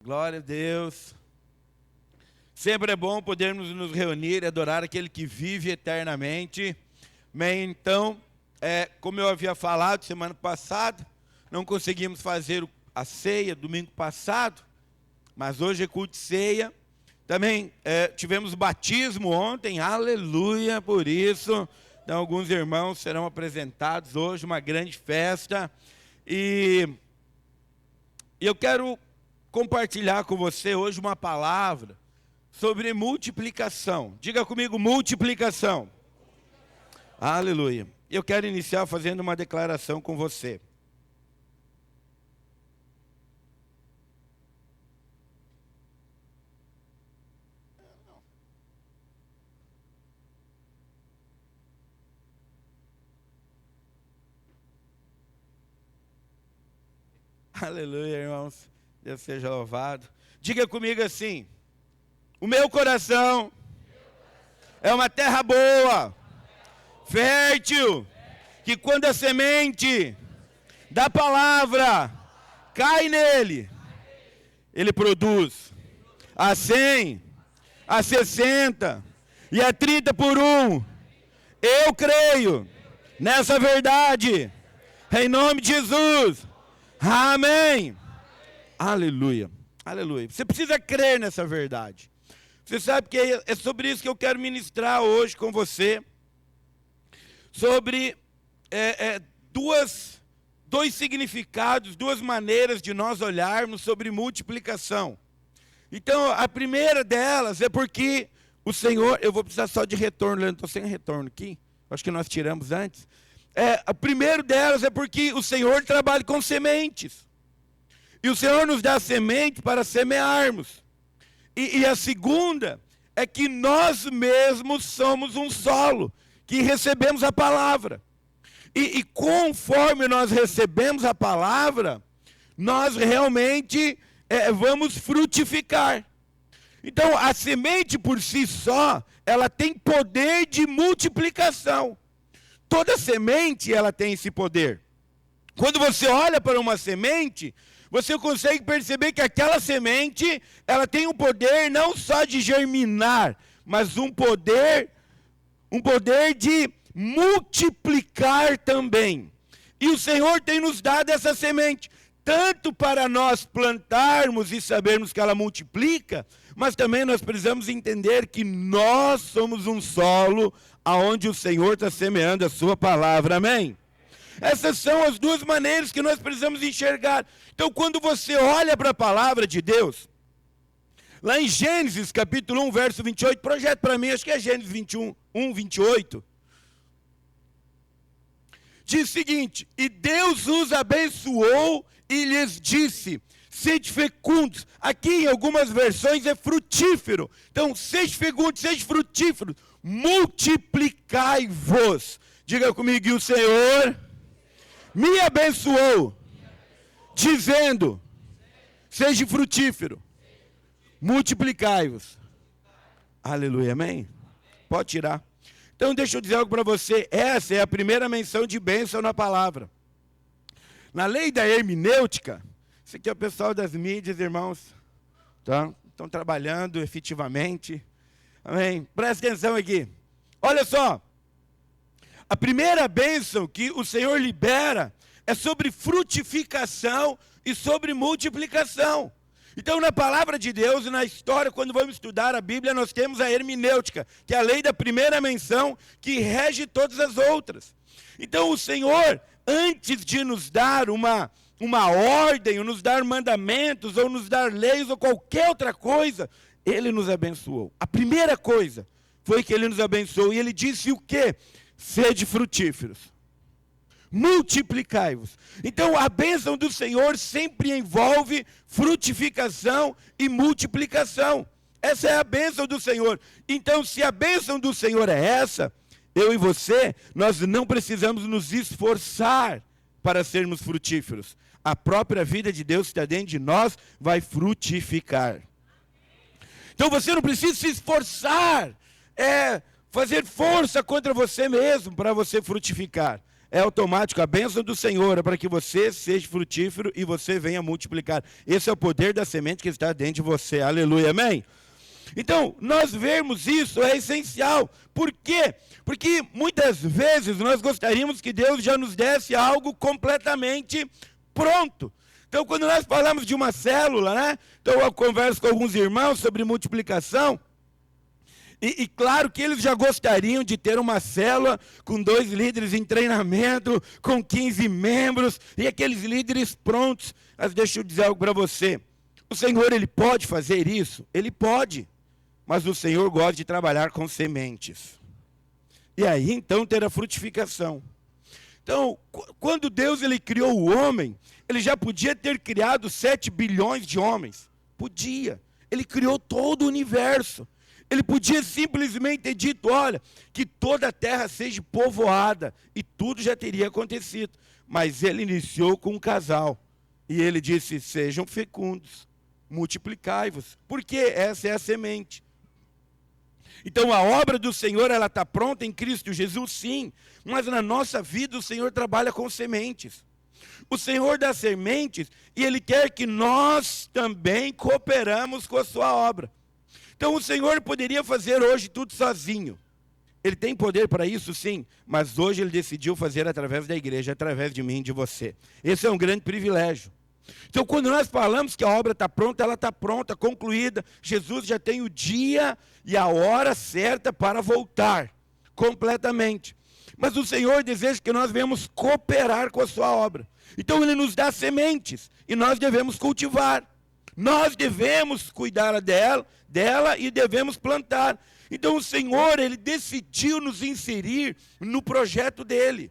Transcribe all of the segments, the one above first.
Glória a Deus. Sempre é bom podermos nos reunir e adorar aquele que vive eternamente. Bem, então, como eu havia falado semana passada, não conseguimos fazer a ceia domingo passado, mas hoje é culto de ceia. Também tivemos batismo ontem, aleluia por isso. Então, alguns irmãos serão apresentados hoje, uma grande festa. E eu quero compartilhar com você hoje uma palavra sobre multiplicação. Diga comigo, multiplicação. Aleluia. Eu quero iniciar fazendo uma declaração com você. Aleluia, irmãos. Deus seja louvado. Diga comigo assim: o meu coração é uma terra boa, fértil, que quando a semente da palavra cai nele, ele produz a 100, a 60 e a 30 por um. Eu creio nessa verdade, em nome de Jesus. Amém. Aleluia, aleluia. Você precisa crer nessa verdade. Você sabe que é sobre isso que eu quero ministrar hoje com você. Sobre dois significados, duas maneiras de nós olharmos sobre multiplicação. Então, a primeira delas é porque o Senhor... Eu vou precisar só de retorno, eu estou sem retorno aqui. Acho que nós tiramos antes. A primeira delas é porque o Senhor trabalha com sementes. E o Senhor nos dá semente para semearmos. E a segunda é que nós mesmos somos um solo, que recebemos a palavra. E conforme nós recebemos a palavra, nós realmente vamos frutificar. Então, a semente por si só, ela tem poder de multiplicação. Toda semente, ela tem esse poder. Quando você olha para uma semente, você consegue perceber que aquela semente, ela tem um poder não só de germinar, mas um poder de multiplicar também. E o Senhor tem nos dado essa semente, tanto para nós plantarmos e sabermos que ela multiplica, mas também nós precisamos entender que nós somos um solo aonde o Senhor está semeando a sua palavra, amém? Essas são as duas maneiras que nós precisamos enxergar. Então, quando você olha para a palavra de Deus, lá em Gênesis, capítulo 1, verso 28, projeta para mim, acho que é Gênesis 21, 1, 28, diz o seguinte: e Deus os abençoou e lhes disse, sede fecundos. Aqui em algumas versões é frutífero. Então, sede fecundos, sede frutíferos, multiplicai-vos. Diga comigo, e o Senhor me abençoou, dizendo, seja frutífero, multiplicai-vos. Aleluia, amém? Pode tirar. Então deixa eu dizer algo para você, essa é a primeira menção de bênção na palavra. Na lei da hermenêutica, isso aqui é o pessoal das mídias, irmãos, tá? Estão trabalhando efetivamente, amém? Presta atenção aqui, olha só. A primeira bênção que o Senhor libera é sobre frutificação e sobre multiplicação. Então, na palavra de Deus e na história, quando vamos estudar a Bíblia, nós temos a hermenêutica, que é a lei da primeira menção, que rege todas as outras. Então, o Senhor, antes de nos dar uma ordem, ou nos dar mandamentos, ou nos dar leis, ou qualquer outra coisa, Ele nos abençoou. A primeira coisa foi que Ele nos abençoou, e Ele disse o quê? Sede frutíferos, multiplicai-vos. Então a bênção do Senhor sempre envolve frutificação e multiplicação. Essa é a bênção do Senhor. Então, se a bênção do Senhor é essa, eu e você, nós não precisamos nos esforçar para sermos frutíferos. A própria vida de Deus que está dentro de nós vai frutificar. Então você não precisa se esforçar, fazer força contra você mesmo para você frutificar. é automático. A bênção do Senhor é para que você seja frutífero e você venha multiplicar. Esse é o poder da semente que está dentro de você. Aleluia, amém? Então, nós vermos isso é essencial. Por quê? Porque muitas vezes nós gostaríamos que Deus já nos desse algo completamente pronto. Então, quando nós falamos de uma célula, né? Então, eu converso com alguns irmãos sobre multiplicação. E claro que eles já gostariam de ter uma célula com 2 líderes em treinamento, com 15 membros, e aqueles líderes prontos. Mas deixa eu dizer algo para você. O Senhor, Ele pode fazer isso? Ele pode. Mas o Senhor gosta de trabalhar com sementes. E aí, então, ter a frutificação. Então, quando Deus Ele criou o homem, Ele já podia ter criado 7 bilhões de homens. Podia. Ele criou todo o universo. Ele podia simplesmente ter dito, olha, que toda a terra seja povoada, e tudo já teria acontecido. Mas ele iniciou com um casal, e ele disse, sejam fecundos, multiplicai-vos, porque essa é a semente. Então a obra do Senhor, ela está pronta em Cristo Jesus, sim, mas na nossa vida o Senhor trabalha com sementes. O Senhor dá sementes, e Ele quer que nós também cooperamos com a sua obra. Então o Senhor poderia fazer hoje tudo sozinho. Ele tem poder para isso, sim, mas hoje Ele decidiu fazer através da igreja, através de mim e de você. Esse é um grande privilégio. Então quando nós falamos que a obra está pronta, ela está pronta, concluída. Jesus já tem o dia e a hora certa para voltar, completamente. Mas o Senhor deseja que nós venhamos cooperar com a sua obra. Então Ele nos dá sementes, e nós devemos cultivar. Nós devemos cuidar dela e devemos plantar. Então o Senhor, Ele decidiu nos inserir no projeto dEle.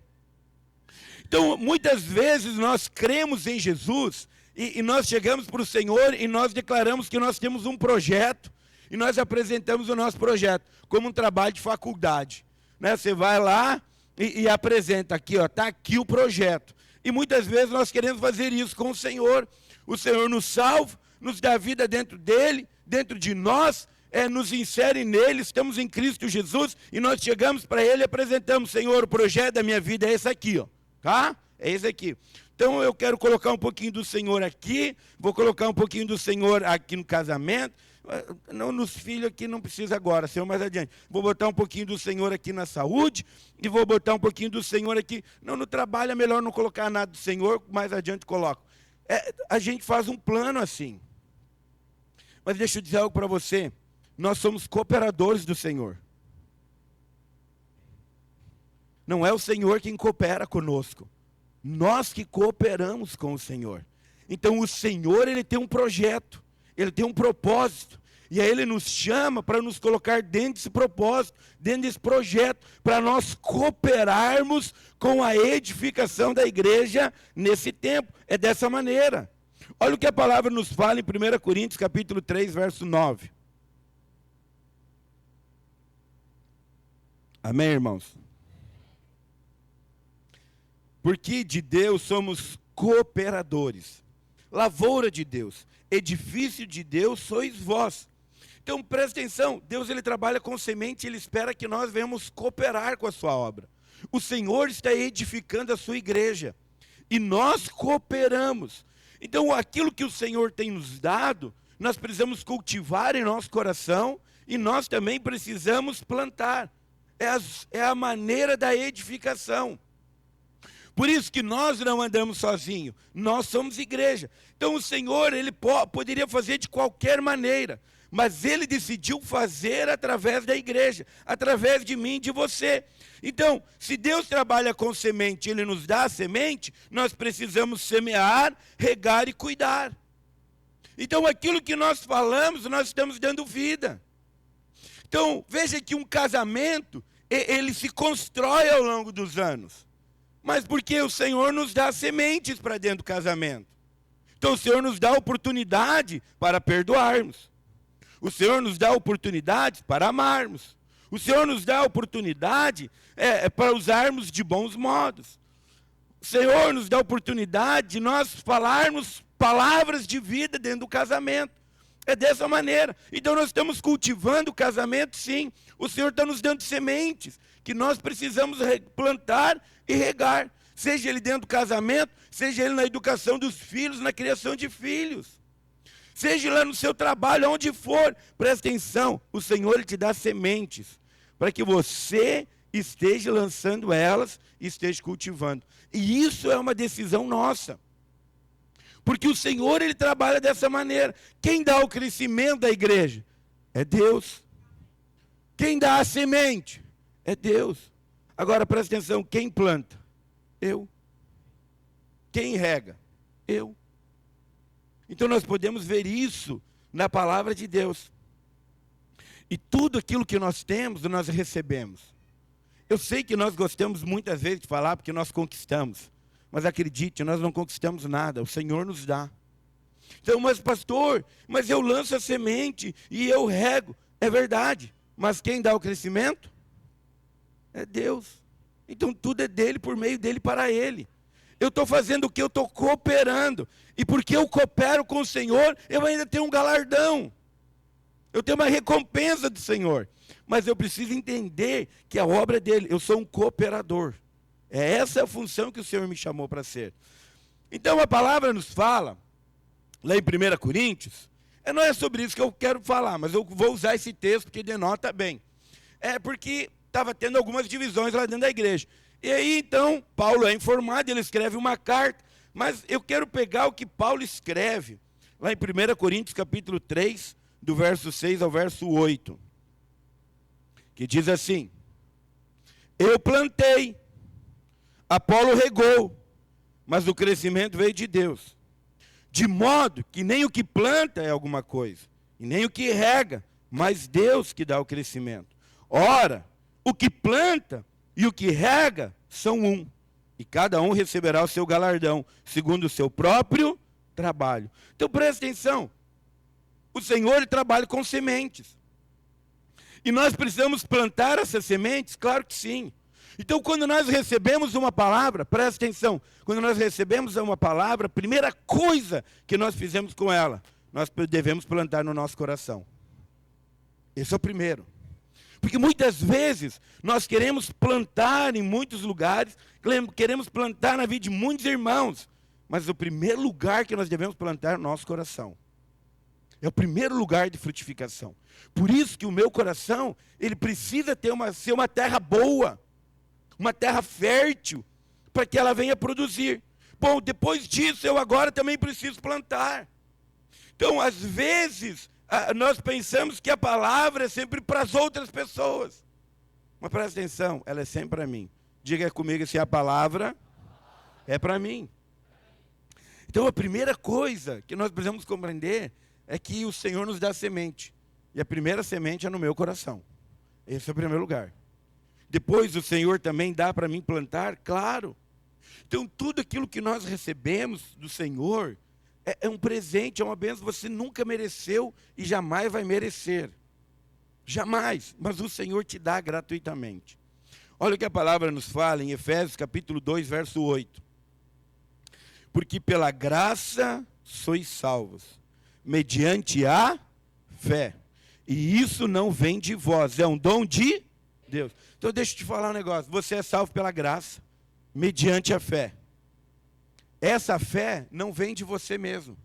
Então muitas vezes nós cremos em Jesus e nós chegamos para o Senhor e nós declaramos que nós temos um projeto e nós apresentamos o nosso projeto como um trabalho de faculdade. Né? Você vai lá e apresenta aqui, está aqui o projeto. E muitas vezes nós queremos fazer isso com o Senhor. O Senhor nos salva, nos dá vida dentro dEle, dentro de nós, nos insere nele, estamos em Cristo Jesus, e nós chegamos para Ele e apresentamos, Senhor, o projeto da minha vida é esse aqui, ó, tá? É esse aqui. Então eu quero colocar um pouquinho do Senhor aqui, vou colocar um pouquinho do Senhor aqui no casamento, não nos filhos aqui, não precisa agora, Senhor, mais adiante. Vou botar um pouquinho do Senhor aqui na saúde, e vou botar um pouquinho do Senhor aqui. Não, no trabalho é melhor não colocar nada do Senhor, mais adiante coloco. A gente faz um plano assim. Mas deixa eu dizer algo para você, nós somos cooperadores do Senhor. Não é o Senhor quem coopera conosco, nós que cooperamos com o Senhor. Então o Senhor, Ele tem um projeto, Ele tem um propósito, e aí Ele nos chama para nos colocar dentro desse propósito, dentro desse projeto, para nós cooperarmos com a edificação da igreja nesse tempo. É dessa maneira. Olha o que a palavra nos fala em 1 Coríntios capítulo 3, verso 9. Amém, irmãos? Porque de Deus somos cooperadores, lavoura de Deus, edifício de Deus sois vós. Então presta atenção, Deus Ele trabalha com semente, Ele espera que nós venhamos cooperar com a sua obra. O Senhor está edificando a sua igreja, e nós cooperamos. Então aquilo que o Senhor tem nos dado, nós precisamos cultivar em nosso coração, e nós também precisamos plantar. É a maneira da edificação. Por isso que nós não andamos sozinhos, nós somos igreja. Então o Senhor, Ele poderia fazer de qualquer maneira, mas Ele decidiu fazer através da igreja, através de mim e de você. Então, se Deus trabalha com semente, Ele nos dá a semente, nós precisamos semear, regar e cuidar. Então aquilo que nós falamos, nós estamos dando vida. Então, veja que um casamento, ele se constrói ao longo dos anos. Mas porque o Senhor nos dá sementes para dentro do casamento. Então o Senhor nos dá oportunidade para perdoarmos. O Senhor nos dá oportunidades para amarmos. O Senhor nos dá oportunidade para usarmos de bons modos. O Senhor nos dá oportunidade de nós falarmos palavras de vida dentro do casamento. É dessa maneira. Então nós estamos cultivando o casamento, sim. O Senhor está nos dando sementes que nós precisamos plantar e regar. Seja ele dentro do casamento, seja ele na educação dos filhos, na criação de filhos. Seja lá no seu trabalho, onde for. Presta atenção, o Senhor ele te dá sementes para que você esteja lançando elas e esteja cultivando. E isso é uma decisão nossa. Porque o Senhor, ele trabalha dessa maneira. Quem dá o crescimento da igreja? É Deus. Quem dá a semente? É Deus. Agora, presta atenção, quem planta? Eu. Quem rega? Eu. Então, nós podemos ver isso na palavra de Deus. E tudo aquilo que nós temos, nós recebemos. Eu sei que nós gostamos muitas vezes de falar porque nós conquistamos. Mas acredite, nós não conquistamos nada, o Senhor nos dá. Então, mas pastor, mas eu lanço a semente e eu rego. É verdade, mas quem dá o crescimento? É Deus. Então tudo é dele, por meio dele, para ele. Eu estou fazendo o que? Eu estou cooperando. E porque eu coopero com o Senhor, eu ainda tenho um galardão. Eu tenho uma recompensa do Senhor. Mas eu preciso entender que a obra é dele. Eu sou um cooperador. É essa a função que o Senhor me chamou para ser. Então a palavra nos fala, lá em 1 Coríntios, não é sobre isso que eu quero falar, mas eu vou usar esse texto porque denota bem. É porque estava tendo algumas divisões lá dentro da igreja. E aí então, Paulo é informado, ele escreve uma carta, mas eu quero pegar o que Paulo escreve, lá em 1 Coríntios capítulo 3, do verso 6 ao verso 8. Que diz assim: eu plantei, Apolo regou, mas o crescimento veio de Deus. De modo que nem o que planta é alguma coisa, e nem o que rega, mas Deus que dá o crescimento. Ora, o que planta e o que rega são um, e cada um receberá o seu galardão, segundo o seu próprio trabalho. Então presta atenção, o Senhor ele trabalha com sementes. E nós precisamos plantar essas sementes? Claro que sim. Então, quando nós recebemos uma palavra, presta atenção, quando nós recebemos uma palavra, a primeira coisa que nós fizemos com ela, nós devemos plantar no nosso coração. Esse é o primeiro. Porque muitas vezes nós queremos plantar em muitos lugares, queremos plantar na vida de muitos irmãos, mas o primeiro lugar que nós devemos plantar é o nosso coração. É o primeiro lugar de frutificação. Por isso que o meu coração, ele precisa ser uma terra boa, uma terra fértil, para que ela venha produzir. Bom, depois disso, eu agora também preciso plantar. Então, às vezes, nós pensamos que a palavra é sempre para as outras pessoas. Mas presta atenção, ela é sempre para mim. Diga comigo se a palavra é para mim. Então, a primeira coisa que nós precisamos compreender é que o Senhor nos dá semente. E a primeira semente é no meu coração. Esse é o primeiro lugar. Depois o Senhor também dá para mim plantar, claro. Então tudo aquilo que nós recebemos do Senhor é um presente, é uma bênção. Você nunca mereceu e jamais vai merecer. Jamais. Mas o Senhor te dá gratuitamente. Olha o que a palavra nos fala em Efésios capítulo 2, verso 8. Porque pela graça sois salvos, mediante a fé. E isso não vem de vós, é um dom de Deus. Então deixa eu te falar um negócio. Você é salvo pela graça, mediante a fé. Essa fé não vem de você mesmo.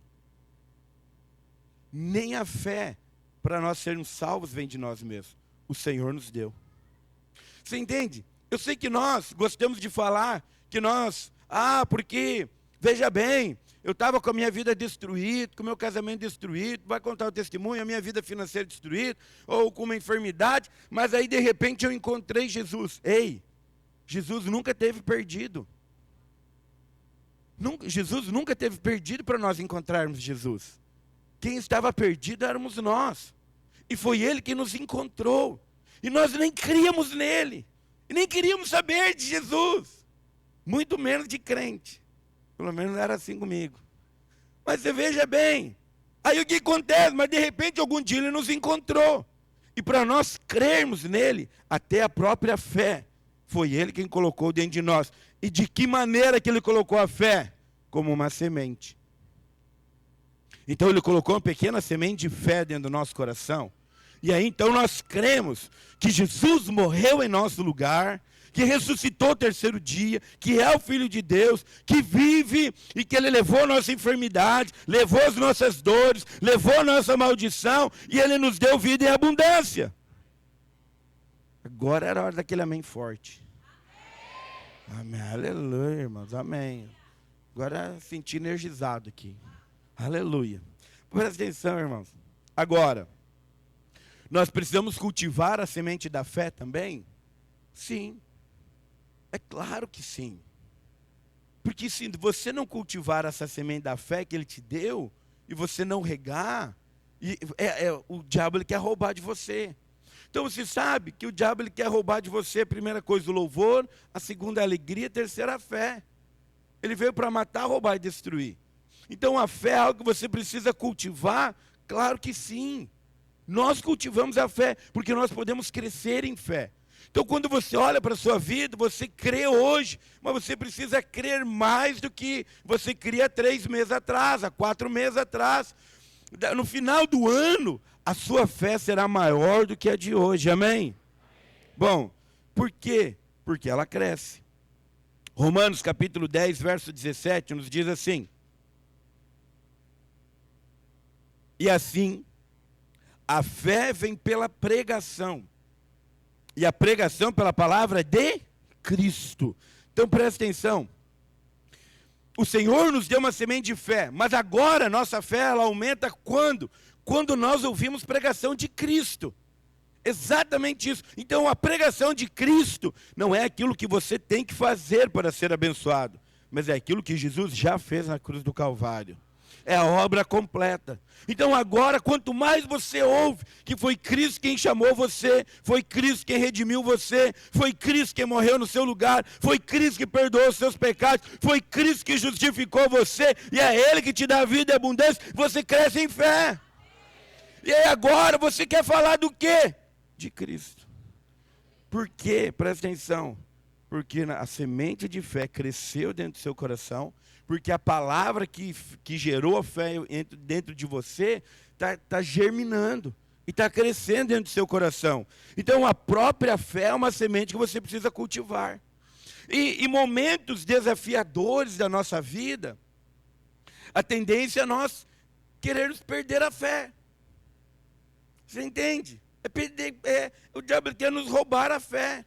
Nem a fé para nós sermos salvos vem de nós mesmos. O Senhor nos deu. Você entende? Eu sei que nós gostamos de falar que nós, porque, veja bem, eu estava com a minha vida destruída, com o meu casamento destruído, vai contar o testemunho, a minha vida financeira destruída, ou com uma enfermidade, mas aí de repente eu encontrei Jesus. Ei, Jesus nunca teve perdido. Jesus nunca teve perdido para nós encontrarmos Jesus. Quem estava perdido éramos nós. E foi Ele que nos encontrou. E nós nem críamos nele. E nem queríamos saber de Jesus. Muito menos de crente. Pelo menos era assim comigo. Mas você veja bem. Aí o que acontece? Mas de repente algum dia Ele nos encontrou. E para nós crermos nele, até a própria fé, foi Ele quem colocou dentro de nós. E de que maneira que Ele colocou a fé? Como uma semente. Então Ele colocou uma pequena semente de fé dentro do nosso coração. E aí então nós cremos que Jesus morreu em nosso lugar, que ressuscitou o terceiro dia, que é o Filho de Deus, que vive e que Ele levou a nossa enfermidade, levou as nossas dores, levou a nossa maldição e Ele nos deu vida em abundância. Agora era a hora daquele amém forte. Amém, aleluia, irmãos, amém. Agora senti energizado aqui. Aleluia. Presta atenção, irmãos. Agora, nós precisamos cultivar a semente da fé também? Sim. É claro que sim. Porque se você não cultivar essa semente da fé que Ele te deu, e você não regar, o diabo ele quer roubar de você. Então você sabe que o diabo ele quer roubar de você, a primeira coisa, o louvor, a segunda, a alegria, a terceira, a fé. Ele veio para matar, roubar e destruir. Então a fé é algo que você precisa cultivar? Claro que sim. Nós cultivamos a fé, porque nós podemos crescer em fé. Então quando você olha para a sua vida, você crê hoje, mas você precisa crer mais do que você cria 3 meses atrás, há 4 meses atrás. No final do ano, a sua fé será maior do que a de hoje, amém? Bom, por quê? Porque ela cresce. Romanos capítulo 10, verso 17, nos diz assim: e assim, a fé vem pela pregação, e a pregação pela palavra de Cristo. Então presta atenção, o Senhor nos deu uma semente de fé, mas agora nossa fé ela aumenta quando? Quando nós ouvimos pregação de Cristo. Exatamente isso. Então a pregação de Cristo não é aquilo que você tem que fazer para ser abençoado, mas é aquilo que Jesus já fez na cruz do Calvário. É a obra completa. Então agora, quanto mais você ouve que foi Cristo quem chamou você, foi Cristo quem redimiu você, foi Cristo quem morreu no seu lugar, foi Cristo que perdoou os seus pecados, foi Cristo que justificou você, e é Ele que te dá vida e abundância, você cresce em fé. E aí agora você quer falar do quê? De Cristo. Por quê? Presta atenção. Porque a semente de fé cresceu dentro do seu coração, porque a palavra que gerou a fé dentro de você está germinando e está crescendo dentro do seu coração. Então a própria fé é uma semente que você precisa cultivar. E momentos desafiadores da nossa vida, a tendência é nós querermos perder a fé. Você entende? O diabo quer nos roubar a fé.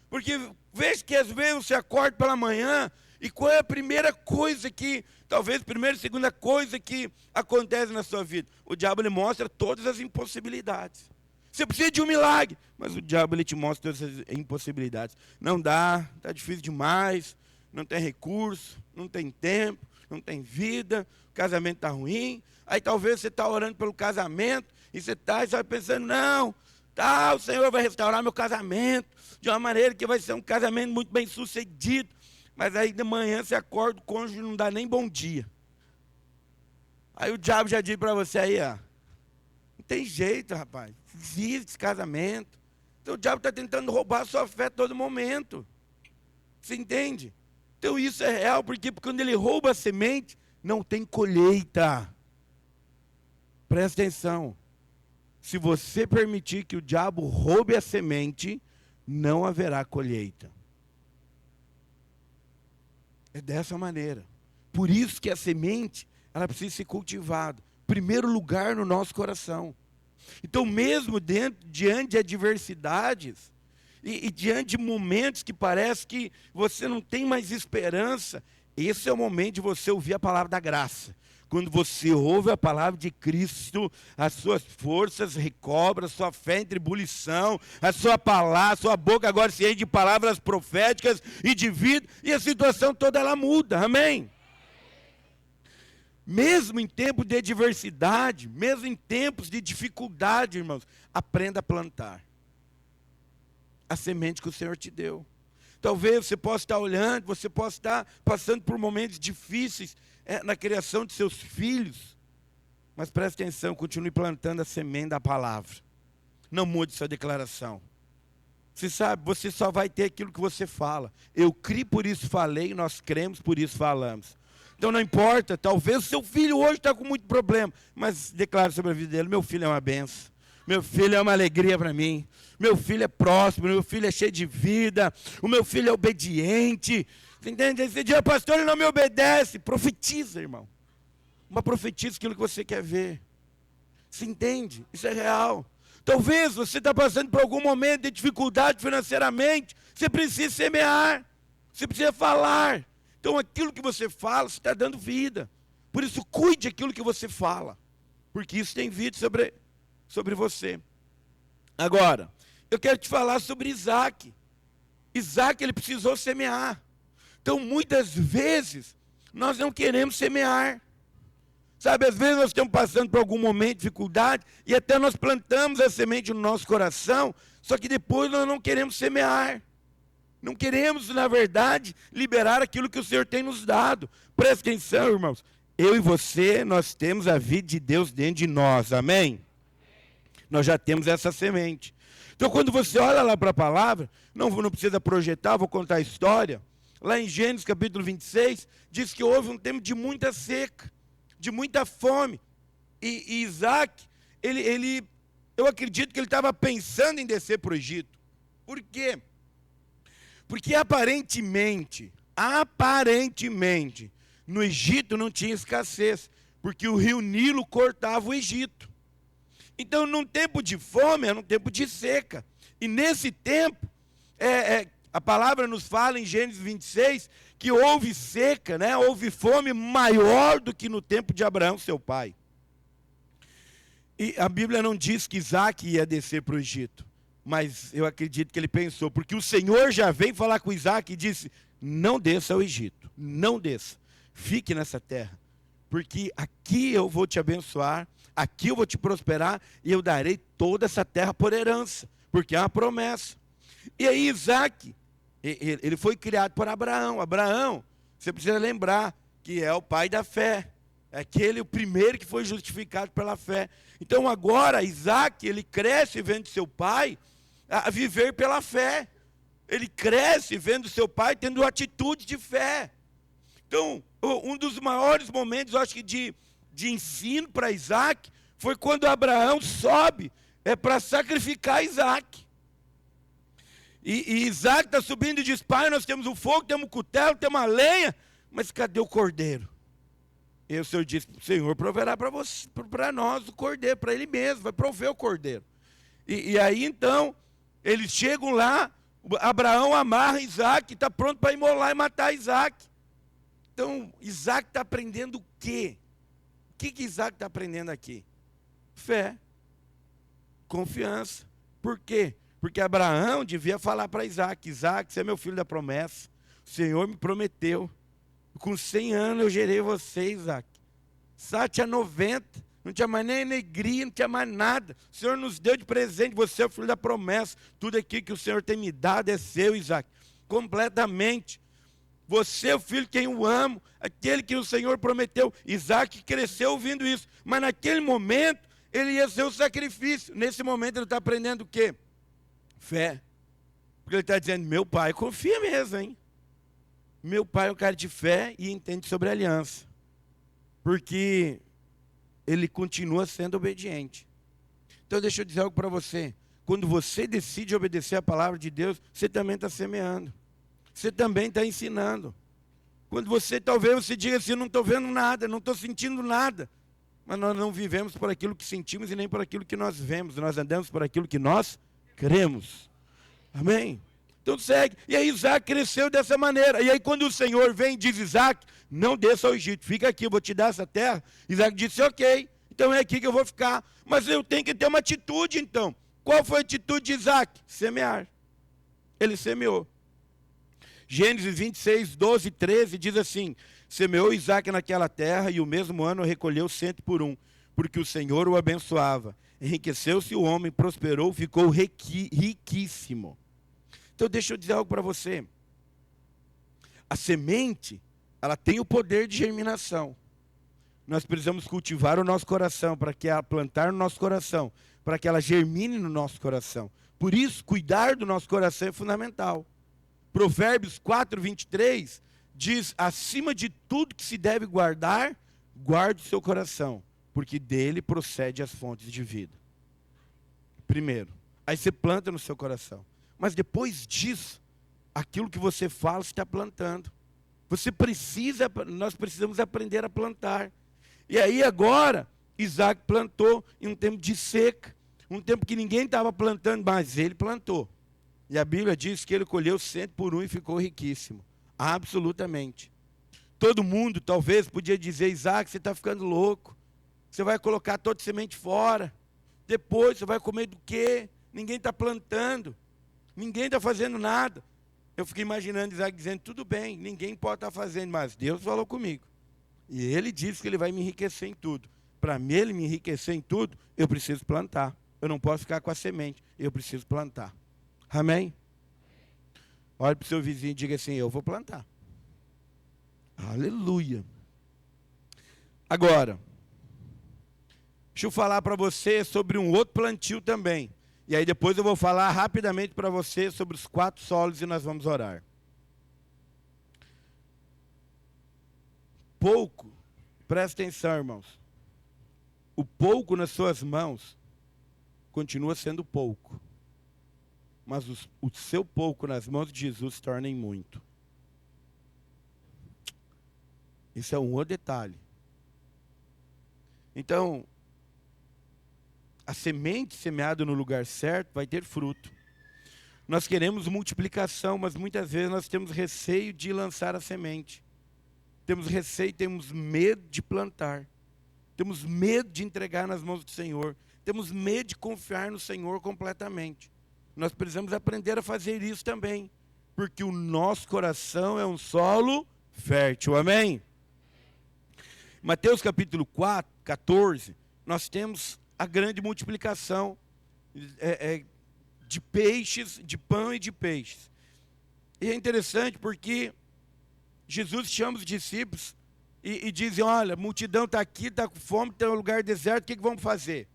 Porque veja que às vezes você acorda pela manhã, e qual é a primeira coisa que, talvez a primeira e segunda coisa que acontece na sua vida? O diabo ele mostra todas as impossibilidades. Você precisa de um milagre, mas o diabo ele te mostra todas as impossibilidades. Não dá, está difícil demais, não tem recurso, não tem tempo, não tem vida, o casamento está ruim. Aí talvez você está orando pelo casamento, e você vai pensando, não, o Senhor vai restaurar meu casamento, de uma maneira que vai ser um casamento muito bem sucedido. Mas aí de manhã você acorda, o cônjuge não dá nem bom dia. Aí o diabo já diz para você aí, ó, não tem jeito, rapaz, desiste desse casamento. Então o diabo está tentando roubar a sua fé a todo momento. Você entende? Então isso é real, porque quando ele rouba a semente, não tem colheita. Presta atenção. Se você permitir que o diabo roube a semente, não haverá colheita. É dessa maneira. Por isso que a semente, ela precisa ser cultivada. Em primeiro lugar no nosso coração. Então mesmo diante de adversidades, e diante de momentos que parece que você não tem mais esperança, esse é o momento de você ouvir a palavra da graça. Quando você ouve a palavra de Cristo, as suas forças recobram, a sua fé em tribulição, a sua palavra, a sua boca agora se enche de palavras proféticas e de vida, e a situação toda ela muda, amém? Mesmo em tempos de adversidade, mesmo em tempos de dificuldade, irmãos, aprenda a plantar a semente que o Senhor te deu. Talvez você possa estar olhando, você possa estar passando por momentos difíceis na criação de seus filhos, mas preste atenção, continue plantando a semente da palavra. Não mude sua declaração. Você sabe, você só vai ter aquilo que você fala. Eu criei, por isso falei, nós cremos, por isso falamos. Então não importa, talvez o seu filho hoje está com muito problema, mas declare sobre a vida dele: meu filho é uma benção, meu filho é uma alegria para mim, meu filho é próspero, meu filho é cheio de vida, o meu filho é obediente. Você entende? Esse dia, pastor, ele não me obedece. Profetiza, irmão. Uma profetiza aquilo que você quer ver. Você entende? Isso é real. Talvez você está passando por algum momento de dificuldade financeiramente, você precisa semear, você precisa falar. Então aquilo que você fala, você está dando vida. Por isso, cuide daquilo que você fala, porque isso tem vida sobre você. Agora, eu quero te falar sobre Isaac. Isaac, ele precisou semear. Então, muitas vezes, nós não queremos semear. Sabe, às vezes nós estamos passando por algum momento de dificuldade, e até nós plantamos a semente no nosso coração, só que depois nós não queremos semear. Não queremos, na verdade, liberar aquilo que o Senhor tem nos dado. Presta atenção, irmãos. Eu e você, nós temos a vida de Deus dentro de nós, amém? Nós já temos essa semente. Então, quando você olha lá para a palavra, não precisa projetar, vou contar a história. Lá em Gênesis capítulo 26, diz que houve um tempo de muita seca, de muita fome. E Isaac, eu acredito que ele estava pensando em descer para o Egito. Por quê? Porque aparentemente, no Egito não tinha escassez, porque o rio Nilo cortava o Egito. Então, num tempo de fome, era um tempo de seca. E nesse tempo, a palavra nos fala em Gênesis 26, que houve seca, né? Houve fome maior do que no tempo de Abraão, seu pai. E a Bíblia não diz que Isaac ia descer para o Egito, mas eu acredito que ele pensou, porque o Senhor já veio falar com Isaac e disse: não desça ao Egito, não desça, fique nessa terra, porque aqui eu vou te abençoar, aqui eu vou te prosperar, e eu darei toda essa terra por herança, porque é uma promessa. E aí Isaac, ele foi criado por Abraão. Abraão, você precisa lembrar que é o pai da fé, é o primeiro que foi justificado pela fé. Então agora Isaac, ele cresce vendo seu pai a viver pela fé. Ele cresce vendo seu pai tendo atitude de fé. Então, um dos maiores momentos, eu acho que de ensino para Isaac, foi quando Abraão sobe para sacrificar Isaac. E Isaac está subindo e diz: pai, nós temos o fogo, temos o cutelo, temos a lenha, mas cadê o cordeiro? E o Senhor disse: o Senhor proverá para nós o cordeiro, para ele mesmo, vai prover o cordeiro. E aí então, eles chegam lá, Abraão amarra Isaac, está pronto para imolar e matar Isaac. Então, Isaac está aprendendo o quê? O que Isaac está aprendendo aqui? Fé, confiança. Por quê? Porque Abraão devia falar para Isaac: Isaac, você é meu filho da promessa, o Senhor me prometeu, com 100 anos eu gerei você, Isaac. Sá tinha 90, não tinha mais nem alegria, não tinha mais nada. O Senhor nos deu de presente, você é o filho da promessa, tudo aqui que o Senhor tem me dado é seu, Isaac, completamente. Você é o filho quem eu amo, aquele que o Senhor prometeu. Isaac cresceu ouvindo isso, mas naquele momento ele ia ser o sacrifício. Nesse momento ele está aprendendo o quê? Fé. Porque ele está dizendo: meu pai confia mesmo, hein? Meu pai é um cara de fé e entende sobre a aliança. Porque ele continua sendo obediente. Então deixa eu dizer algo para você. Quando você decide obedecer a palavra de Deus, você também está semeando. Você também está ensinando. Quando talvez você diga assim: não estou vendo nada, não estou sentindo nada. Mas nós não vivemos por aquilo que sentimos e nem por aquilo que nós vemos. Nós andamos por aquilo que nós cremos. Amém? Então segue. E aí Isaac cresceu dessa maneira. E aí quando o Senhor vem e diz: Isaac, não desça ao Egito, fica aqui, eu vou te dar essa terra. Isaac disse: ok, então é aqui que eu vou ficar. Mas eu tenho que ter uma atitude então. Qual foi a atitude de Isaac? Semear. Ele semeou. Gênesis 26, 12 e 13 diz assim: semeou Isaac naquela terra e o mesmo ano recolheu 100 por 1, porque o Senhor o abençoava. Enriqueceu-se o homem, prosperou, ficou riquíssimo. Então deixa eu dizer algo para você. A semente, ela tem o poder de germinação. Nós precisamos cultivar o nosso coração, para que ela plantar no nosso coração, para que ela germine no nosso coração. Por isso, cuidar do nosso coração é fundamental. Provérbios 4, 23, diz, acima de tudo que se deve guardar, guarde o seu coração, porque dele procede as fontes de vida. Primeiro. Aí você planta no seu coração. Mas depois disso, aquilo que você fala, você está plantando. Nós precisamos aprender a plantar. E aí agora, Isaac plantou em um tempo de seca, um tempo que ninguém estava plantando, mas ele plantou. E a Bíblia diz que ele colheu 100 por um e ficou riquíssimo. Absolutamente. Todo mundo talvez podia dizer, Isaac, você está ficando louco. Você vai colocar toda a semente fora. Depois você vai comer do quê? Ninguém está plantando. Ninguém está fazendo nada. Eu fiquei imaginando Isaac dizendo, tudo bem, ninguém pode estar fazendo, mas Deus falou comigo. E ele disse que ele vai me enriquecer em tudo. Para mim, ele me enriquecer em tudo, eu preciso plantar. Eu não posso ficar com a semente, eu preciso plantar. Amém? Olhe para o seu vizinho e diga assim, eu vou plantar. Aleluia. Agora, deixa eu falar para você sobre um outro plantio também. E aí depois eu vou falar rapidamente para você sobre os 4 solos e nós vamos orar. Pouco, presta atenção, irmãos. O pouco nas suas mãos continua sendo pouco. Mas o seu pouco nas mãos de Jesus se torna em muito. Isso é um outro detalhe. Então, a semente semeada no lugar certo vai ter fruto. Nós queremos multiplicação, mas muitas vezes nós temos receio de lançar a semente. Temos receio, temos medo de plantar. Temos medo de entregar nas mãos do Senhor. Temos medo de confiar no Senhor completamente. Nós precisamos aprender a fazer isso também. Porque o nosso coração é um solo fértil. Amém? Mateus capítulo 14, nós temos a grande multiplicação de peixes, de pão e de peixes. E é interessante porque Jesus chama os discípulos e dizem, olha, a multidão está aqui, está com fome, está em um lugar deserto, o que vamos fazer?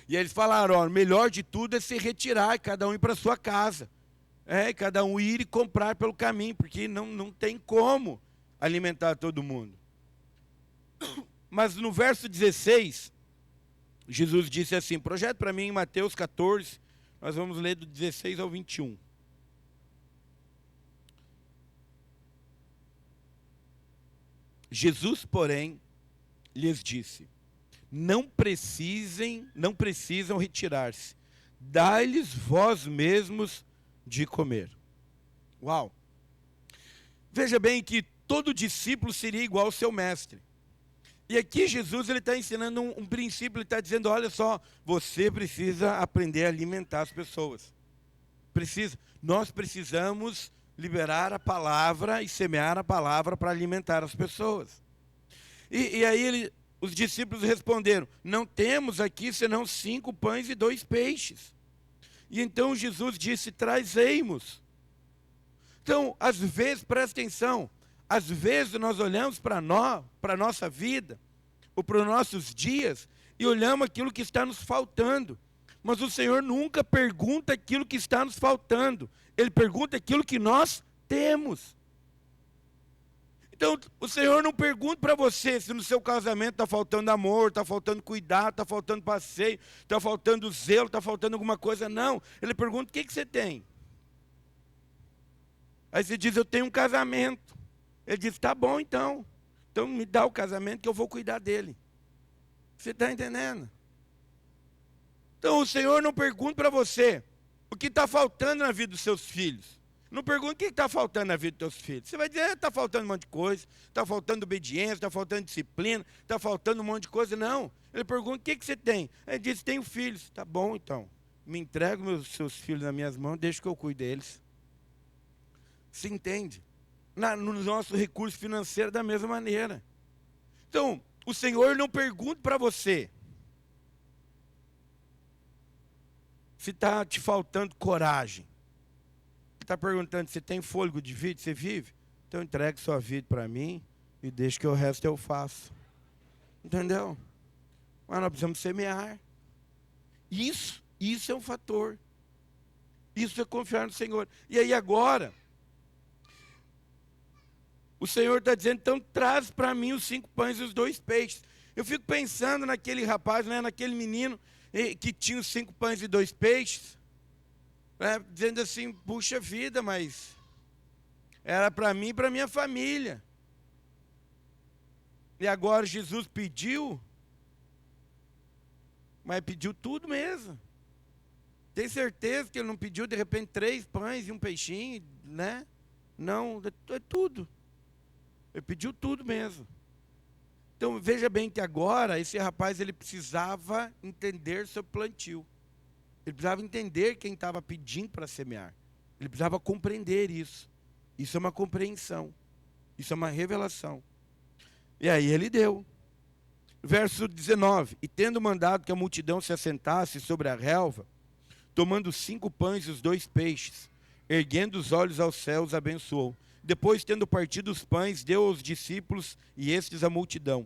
E eles falaram, ó, o melhor de tudo é se retirar, cada um ir para a sua casa. Cada um ir e comprar pelo caminho, porque não tem como alimentar todo mundo. Mas no verso 16, Jesus disse assim, projeta para mim em Mateus 14, nós vamos ler do 16 ao 21. Jesus, porém, lhes disse, não precisam retirar-se, dai-lhes vós mesmos de comer. Uau! Veja bem que todo discípulo seria igual ao seu mestre. E aqui Jesus está ensinando um princípio, ele está dizendo, olha só, você precisa aprender a alimentar as pessoas. Nós precisamos liberar a palavra e semear a palavra para alimentar as pessoas. E aí os discípulos responderam, não temos aqui senão 5 pães e 2 peixes. E então Jesus disse, trazei-mos. Então, às vezes, presta atenção, às vezes nós olhamos para a nossa vida, ou para os nossos dias, e olhamos aquilo que está nos faltando. Mas o Senhor nunca pergunta aquilo que está nos faltando. Ele pergunta aquilo que nós temos. Então, o Senhor não pergunta para você se no seu casamento está faltando amor, está faltando cuidado, está faltando passeio, está faltando zelo, está faltando alguma coisa. Não. Ele pergunta, o que você tem? Aí você diz, eu tenho um casamento. Ele diz, tá bom então. Então me dá o casamento que eu vou cuidar dele. Você está entendendo? Então o Senhor não pergunta para você o que está faltando na vida dos seus filhos. Não pergunta o que está faltando na vida dos teus filhos. Você vai dizer, está faltando um monte de coisa, está faltando obediência, está faltando disciplina, está faltando um monte de coisa. Não. Ele pergunta, o que você tem? Ele diz, tenho filhos. Tá bom então. Me entrega seus filhos nas minhas mãos, deixa que eu cuide deles. Se entende? No nosso recurso financeiro da mesma maneira. Então, o Senhor não pergunta para você se está te faltando coragem. Ele está perguntando se tem fôlego de vida, você vive? Então entregue sua vida para mim e deixa que o resto eu faço. Entendeu? Mas nós precisamos semear. Isso é um fator. Isso é confiar no Senhor. E aí agora, O Senhor está dizendo, então traz para mim os 5 pães e os 2 peixes. Eu fico pensando naquele rapaz, né, naquele menino que tinha os 5 pães e 2 peixes, né, dizendo assim, puxa vida, mas era para mim e para minha família. E agora Jesus pediu, mas pediu tudo mesmo. Tem certeza que ele não pediu de repente 3 pães e um peixinho, né? Não, é tudo. Ele pediu tudo mesmo. Então veja bem que agora esse rapaz ele precisava entender sobre plantio. Ele precisava entender quem estava pedindo para semear. Ele precisava compreender isso. Isso é uma compreensão. Isso é uma revelação. E aí ele deu. Verso 19. E tendo mandado que a multidão se assentasse sobre a relva, tomando os 5 pães e os 2 peixes, erguendo os olhos aos céus, abençoou. Depois, tendo partido os pães, deu aos discípulos e estes à multidão.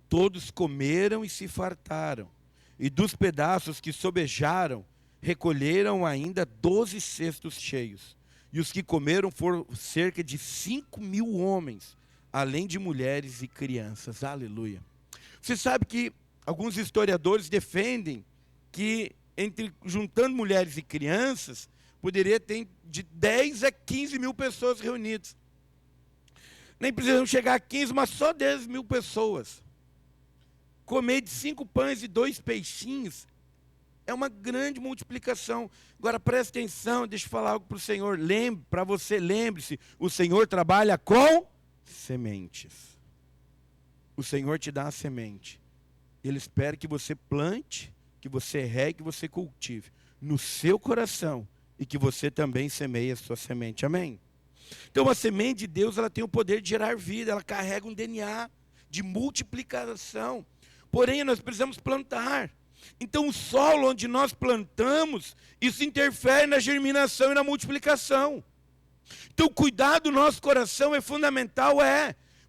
Todos comeram e se fartaram. E dos pedaços que sobejaram, recolheram ainda 12 cestos cheios. E os que comeram foram cerca de 5.000 homens, além de mulheres e crianças. Aleluia. Você sabe que alguns historiadores defendem que, juntando mulheres e crianças, poderia ter de 10 a 15 mil pessoas reunidas. Nem precisam chegar a 15, mas só 10.000 pessoas. Comer de 5 pães e 2 peixinhos é uma grande multiplicação. Agora preste atenção, deixa eu falar algo para o Senhor. Lembre-se, o Senhor trabalha com sementes. O Senhor te dá a semente. Ele espera que você plante, que você regue, que você cultive no seu coração e que você também semeie a sua semente. Amém? Então a semente de Deus, ela tem o poder de gerar vida, ela carrega um DNA de multiplicação. Porém, nós precisamos plantar. Então o solo onde nós plantamos, isso interfere na germinação e na multiplicação. Então cuidar do nosso coração é fundamental,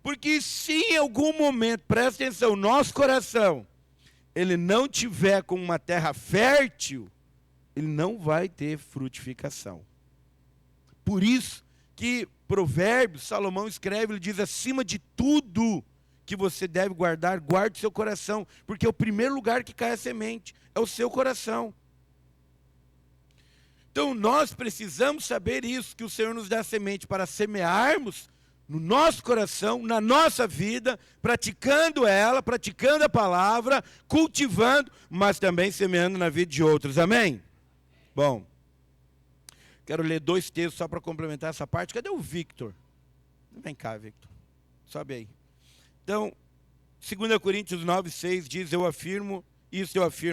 porque se em algum momento, presta atenção, nosso coração, ele não tiver com uma terra fértil, ele não vai ter frutificação. Por isso que Provérbios, Salomão escreve, ele diz, acima de tudo que você deve guardar, guarde o seu coração, porque é o primeiro lugar que cai a semente, é o seu coração. Então nós precisamos saber isso, que o Senhor nos dá a semente para semearmos no nosso coração, na nossa vida, praticando ela, praticando a palavra, cultivando, mas também semeando na vida de outros. Amém? Bom, quero ler 2 textos só para complementar essa parte. Cadê o Victor? Vem cá, Victor. Sobe aí. Então, 2 Coríntios 9:6 diz, eu afirmo,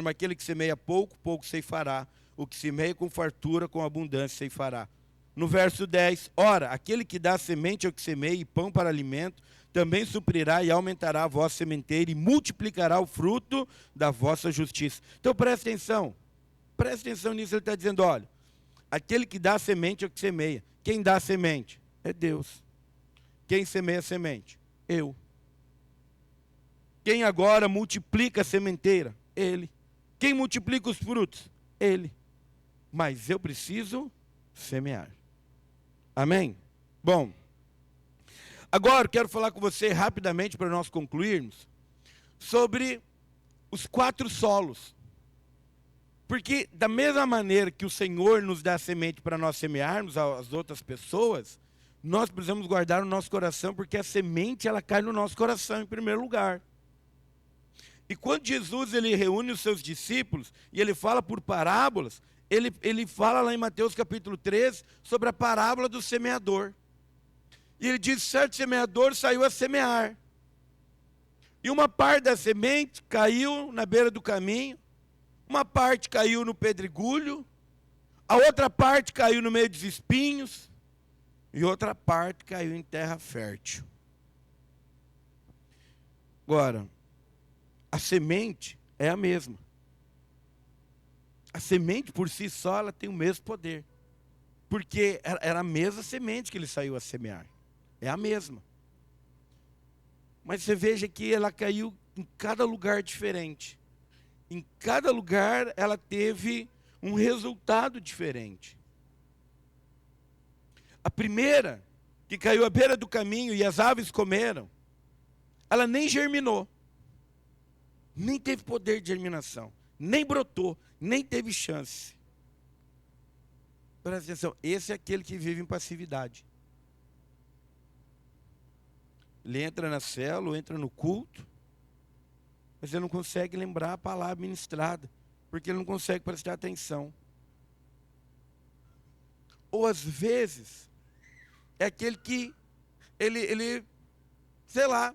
aquele que semeia pouco, pouco ceifará. O que semeia com fartura, com abundância ceifará. No verso 10, ora, aquele que dá semente ao que semeia e pão para alimento, também suprirá e aumentará a vossa sementeira e multiplicará o fruto da vossa justiça. Então presta atenção nisso, ele está dizendo, olha, aquele que dá semente ao que semeia. Quem dá semente? É Deus. Quem semeia a semente? Eu. Quem agora multiplica a sementeira? Ele. Quem multiplica os frutos? Ele. Mas eu preciso semear. Amém? Bom, agora eu quero falar com você rapidamente para nós concluirmos sobre os 4 solos. Porque da mesma maneira que o Senhor nos dá semente para nós semearmos às outras pessoas, nós precisamos guardar o nosso coração, porque a semente ela cai no nosso coração em primeiro lugar. E quando Jesus ele reúne os seus discípulos e ele fala por parábolas, ele fala lá em Mateus capítulo 13 sobre a parábola do semeador. E ele diz, certo semeador saiu a semear. E uma parte da semente caiu na beira do caminho, uma parte caiu no pedregulho, a outra parte caiu no meio dos espinhos, e outra parte caiu em terra fértil. Agora, a semente é a mesma. A semente por si só, ela tem o mesmo poder. Porque era a mesma semente que ele saiu a semear. É a mesma. Mas você veja que ela caiu em cada lugar diferente. Em cada lugar ela teve um resultado diferente. A primeira que caiu à beira do caminho e as aves comeram, ela nem germinou, nem teve poder de germinação, nem brotou, nem teve chance. Presta atenção, esse é aquele que vive em passividade. Ele entra na célula, entra no culto, mas ele não consegue lembrar a palavra ministrada, porque ele não consegue prestar atenção. Ou às vezes, é aquele que ele, sei lá,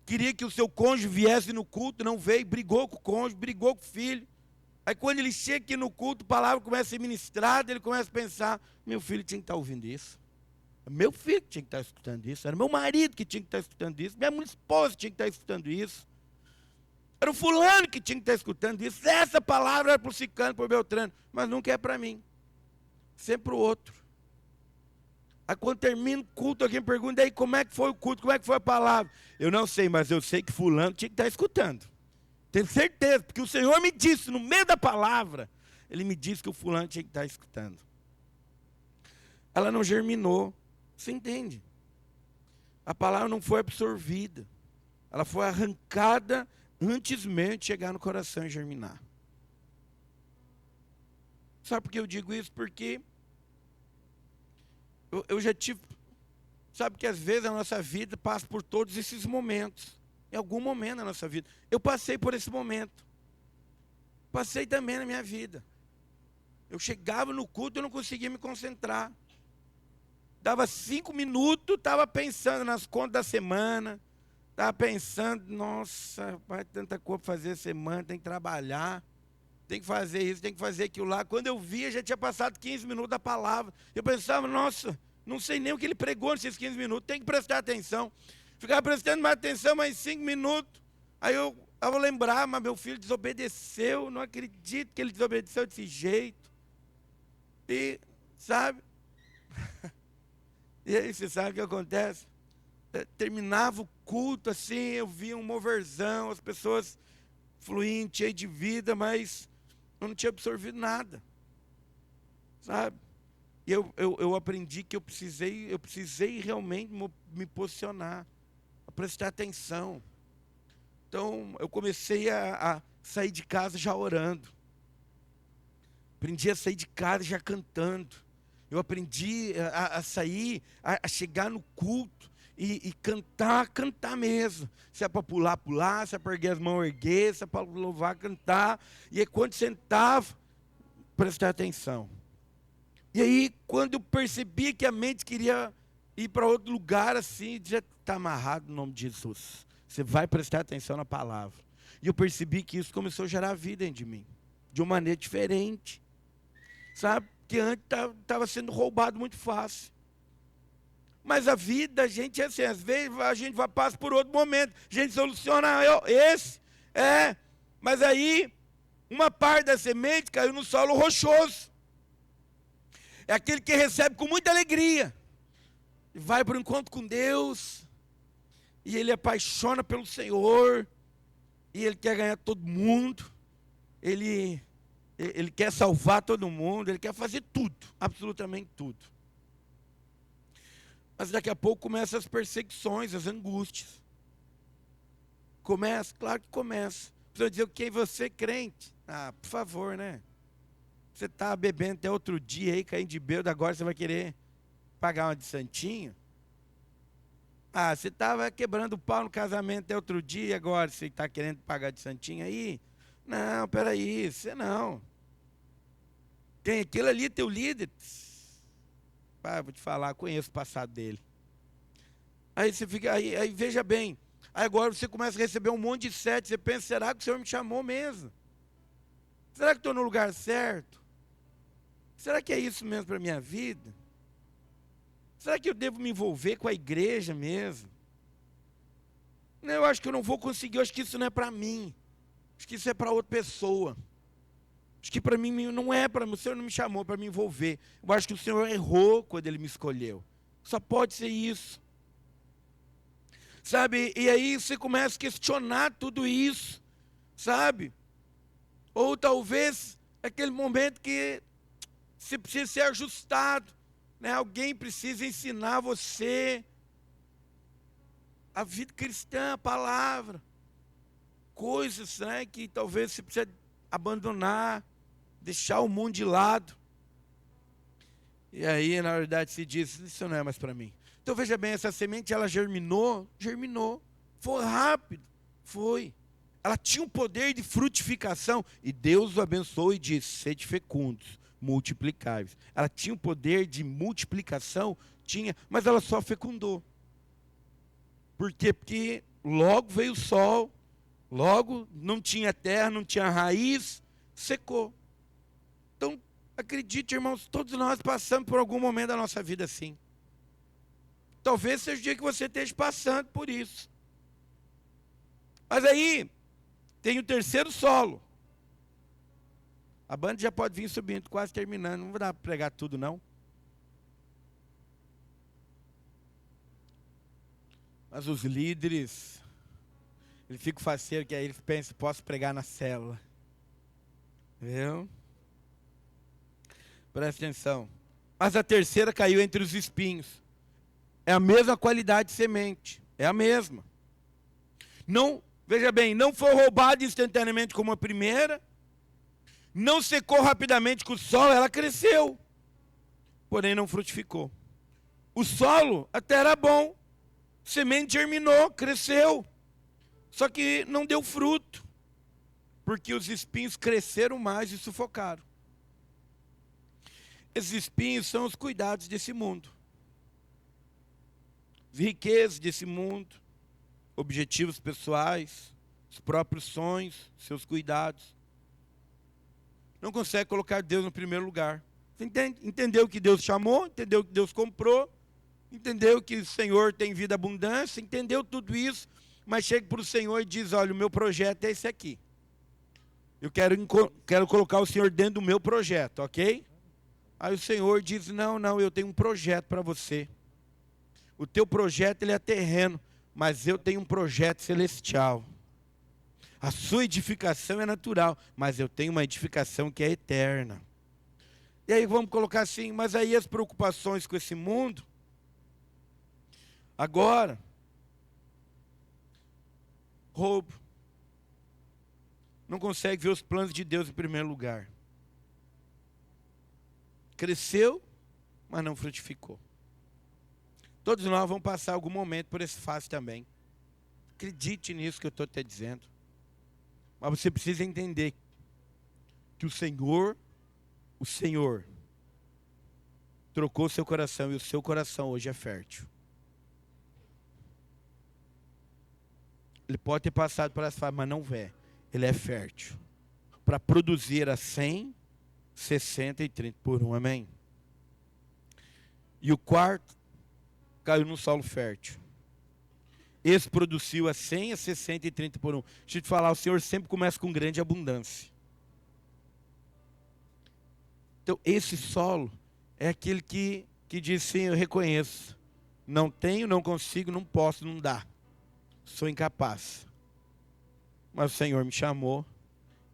queria que o seu cônjuge viesse no culto, não veio, brigou com o cônjuge, brigou com o filho. Aí quando ele chega aqui no culto, a palavra começa a ser ministrada, ele começa a pensar, meu filho tinha que estar ouvindo isso. Meu filho que tinha que estar escutando isso. Era meu marido que tinha que estar escutando isso. Minha esposa tinha que estar escutando isso. Era o fulano que tinha que estar escutando isso. Essa palavra era para o Cicano, para o Beltrano. Mas nunca é para mim. Sempre para o outro. Aí quando termina o culto, alguém pergunta, aí como é que foi o culto? Como é que foi a palavra? Eu não sei, mas eu sei que fulano tinha que estar escutando. Tenho certeza, porque o Senhor me disse, no meio da palavra, Ele me disse que o fulano tinha que estar escutando. Ela não germinou. Você entende? A palavra não foi absorvida. Ela foi arrancada antes mesmo de chegar no coração e germinar. Sabe por que eu digo isso? Porque eu já tive... Sabe que às vezes a nossa vida passa por todos esses momentos. Em algum momento da nossa vida. Eu passei por esse momento. Passei também na minha vida. Eu chegava no culto e não conseguia me concentrar. Dava 5 minutos, estava pensando nas contas da semana. Estava pensando, nossa, vai tanta coisa para fazer a semana, tem que trabalhar. Tem que fazer isso, tem que fazer aquilo lá. Quando eu via, já tinha passado 15 minutos da palavra. Eu pensava, nossa, não sei nem o que ele pregou nesses 15 minutos. Tem que prestar atenção. Ficava prestando mais atenção, mais 5 minutos. Aí eu vou lembrar, mas meu filho desobedeceu. Não acredito que ele desobedeceu desse jeito. E, sabe? E aí, você sabe o que acontece? Terminava o culto assim, eu via um moverzão, as pessoas fluindo, cheias de vida, mas eu não tinha absorvido nada. Sabe? E eu aprendi que eu precisei realmente me posicionar, a prestar atenção. Então, eu comecei a sair de casa já orando. Aprendi a sair de casa já cantando. Eu aprendi a sair, a chegar no culto e cantar mesmo. Se é para pular, pular. Se é para erguer as mãos, erguer. Se é para louvar, cantar. E aí, quando sentava, prestar atenção. E aí, quando eu percebi que a mente queria ir para outro lugar, assim, já está amarrado no nome de Jesus. Você vai prestar atenção na palavra. E eu percebi que isso começou a gerar vida dentro de mim. De uma maneira diferente. Sabe? Que antes estava sendo roubado muito fácil. Mas a vida, a gente é assim, às vezes a gente passa por outro momento, a gente soluciona esse, mas aí uma parte da semente caiu no solo rochoso. É aquele que recebe com muita alegria, vai para o encontro com Deus, e ele apaixona pelo Senhor, e ele quer ganhar todo mundo, ele quer salvar todo mundo, ele quer fazer tudo, absolutamente tudo. Mas daqui a pouco começam as perseguições, as angústias. Começa? Claro que começa. Precisa dizer, quem você é crente? Ah, por favor, né? Você está bebendo até outro dia aí, caindo de bêbado, agora você vai querer pagar uma de santinho? Ah, você estava quebrando o pau no casamento até outro dia, agora você está querendo pagar de santinho aí? Não, peraí, você não. Tem aquele ali, teu líder. Ah, vou te falar, conheço o passado dele. Aí você fica, aí veja bem, aí agora você começa a receber um monte de sete, você pensa, será que o Senhor me chamou mesmo? Será que estou no lugar certo? Será que é isso mesmo para a minha vida? Será que eu devo me envolver com a igreja mesmo? Não, eu acho que eu não vou conseguir, eu acho que isso não é para mim. Acho que isso é para outra pessoa. Acho que para mim não é para mim, o Senhor não me chamou para me envolver. Eu acho que o Senhor errou quando Ele me escolheu. Só pode ser isso. Sabe, e aí você começa a questionar tudo isso, sabe? Ou talvez aquele momento que você precisa ser ajustado. né? Alguém precisa ensinar você a vida cristã, a palavra. Coisas, né, que talvez você precisa abandonar, deixar o mundo de lado. E aí, na verdade, se diz, isso não é mais para mim. Então veja bem, essa semente, ela germinou. Foi rápido, foi. Ela tinha um poder de frutificação. E Deus o abençoou e disse, sede fecundos, multiplicáveis. Ela tinha um poder de multiplicação, tinha, mas ela só fecundou. Por quê? Porque logo veio o sol, logo não tinha terra, não tinha raiz, secou. Então, acredite, irmãos, todos nós passamos por algum momento da nossa vida assim. Talvez seja o dia que você esteja passando por isso. Mas aí, tem o terceiro solo. A banda já pode vir subindo, quase terminando. Não vou dar para pregar tudo, não. Mas os líderes, eles ficam faceiros, que aí eles pensam, posso pregar na célula. Viu? Presta atenção. Mas a terceira caiu entre os espinhos. É a mesma qualidade de semente. É a mesma. Não, veja bem, não foi roubada instantaneamente como a primeira. Não secou rapidamente com o sol, ela cresceu. Porém não frutificou. O solo até era bom. Semente germinou, cresceu. Só que não deu fruto. Porque os espinhos cresceram mais e sufocaram. Esses espinhos são os cuidados desse mundo. As riquezas desse mundo. Objetivos pessoais. Os próprios sonhos, seus cuidados. Não consegue colocar Deus no primeiro lugar. Você entende? Entendeu que Deus chamou, entendeu que Deus comprou, entendeu que o Senhor tem vida abundância, entendeu tudo isso, mas chega para o Senhor e diz, olha, o meu projeto é esse aqui. Eu quero colocar o Senhor dentro do meu projeto, ok? Aí o Senhor diz, não, eu tenho um projeto para você. O teu projeto ele é terreno, mas eu tenho um projeto celestial. A sua edificação é natural, mas eu tenho uma edificação que é eterna. E aí vamos colocar assim, mas aí as preocupações com esse mundo, agora, roubo. Não consegue ver os planos de Deus em primeiro lugar. Cresceu, mas não frutificou. Todos nós vamos passar algum momento por esse fase também. Acredite nisso que eu estou te dizendo. Mas você precisa entender que o Senhor trocou o seu coração e o seu coração hoje é fértil. Ele pode ter passado por essa fase, mas não vê. Ele é fértil. Para produzir a 100, 60 e 30 por um, amém? E o quarto caiu num solo fértil. Esse produziu a 100, a 60 e 30 por um. Deixa eu te falar, o Senhor sempre começa com grande abundância. Então, esse solo é aquele que diz, sim, eu reconheço. Não tenho, não consigo, não posso, não dá. Sou incapaz. Mas o Senhor me chamou,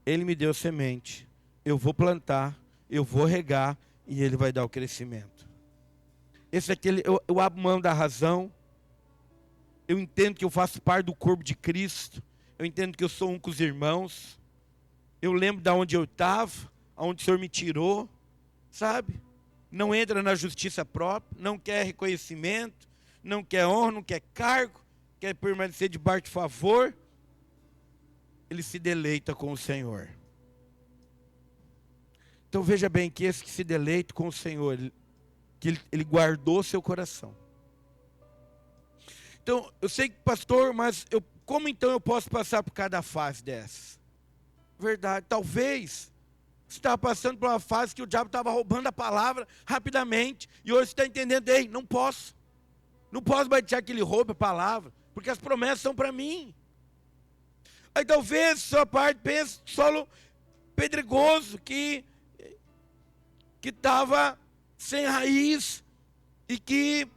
Ele me deu semente. Eu vou plantar, eu vou regar e Ele vai dar o crescimento. Esse é aquele, eu abro mão da razão. Eu entendo que eu faço parte do corpo de Cristo. Eu entendo que eu sou um com os irmãos. Eu lembro de onde eu estava, aonde o Senhor me tirou, sabe? Não entra na justiça própria, não quer reconhecimento, não quer honra, não quer cargo, quer permanecer debaixo de favor. Ele se deleita com o Senhor. Então veja bem que esse que se deleita com o Senhor, que ele guardou seu coração. Então, eu sei que, pastor, mas como então eu posso passar por cada fase dessa? Verdade, talvez você estava passando por uma fase que o diabo estava roubando a palavra rapidamente, e hoje você está entendendo, ei, não posso deixar que ele roube a palavra, porque as promessas são para mim. Aí talvez sua parte pense, solo pedregoso, que estava sem raiz, e que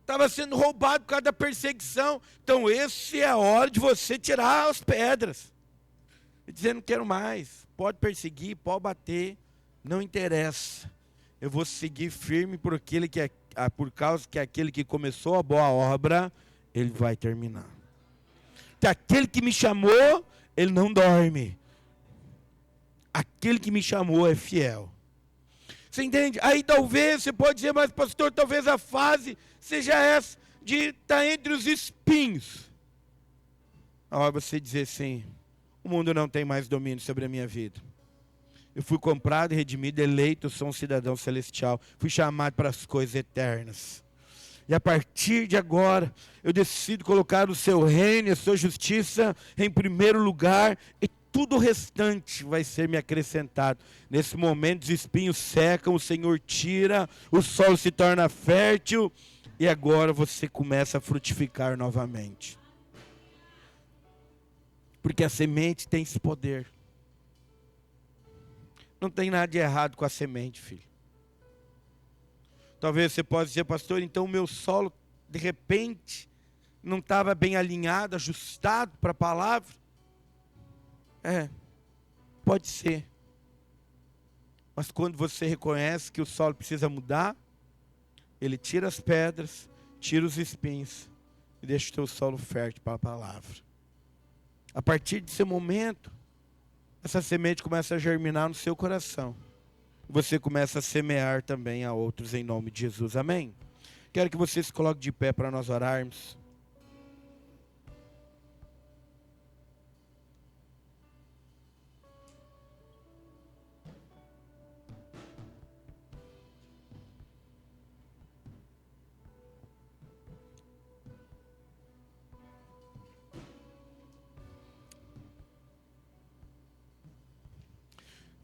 estava sendo roubado por causa da perseguição. Então, essa é a hora de você tirar as pedras. E dizer, não quero mais. Pode perseguir, pode bater, não interessa. Eu vou seguir firme por causa que aquele que começou a boa obra, ele vai terminar. Que aquele que me chamou, ele não dorme. Aquele que me chamou é fiel. Você entende? Aí talvez você pode dizer, mas pastor, talvez a fase seja essa de estar entre os espinhos. A hora você dizer assim, o mundo não tem mais domínio sobre a minha vida. Eu fui comprado, redimido, eleito, sou um cidadão celestial. Fui chamado para as coisas eternas. E a partir de agora, eu decido colocar o seu reino e a sua justiça em primeiro lugar, e tudo o restante vai ser me acrescentado. Nesse momento, os espinhos secam, o Senhor tira, o solo se torna fértil, e agora você começa a frutificar novamente. Porque a semente tem esse poder. Não tem nada de errado com a semente, filho. Talvez você possa dizer, pastor, então o meu solo, de repente, não estava bem alinhado, ajustado para a palavra. Pode ser. Mas quando você reconhece que o solo precisa mudar, ele tira as pedras, tira os espinhos e deixa o teu solo fértil para a palavra. A partir desse momento, essa semente começa a germinar no seu coração. Você começa a semear também a outros em nome de Jesus. Amém? Quero que você se coloque de pé para nós orarmos.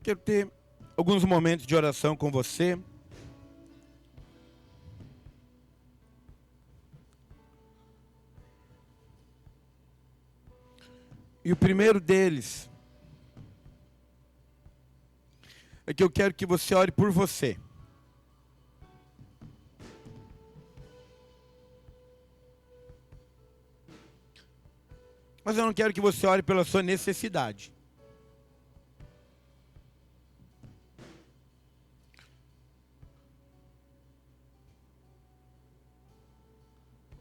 Quero ter alguns momentos de oração com você. E o primeiro deles é que eu quero que você ore por você. Mas eu não quero que você ore pela sua necessidade.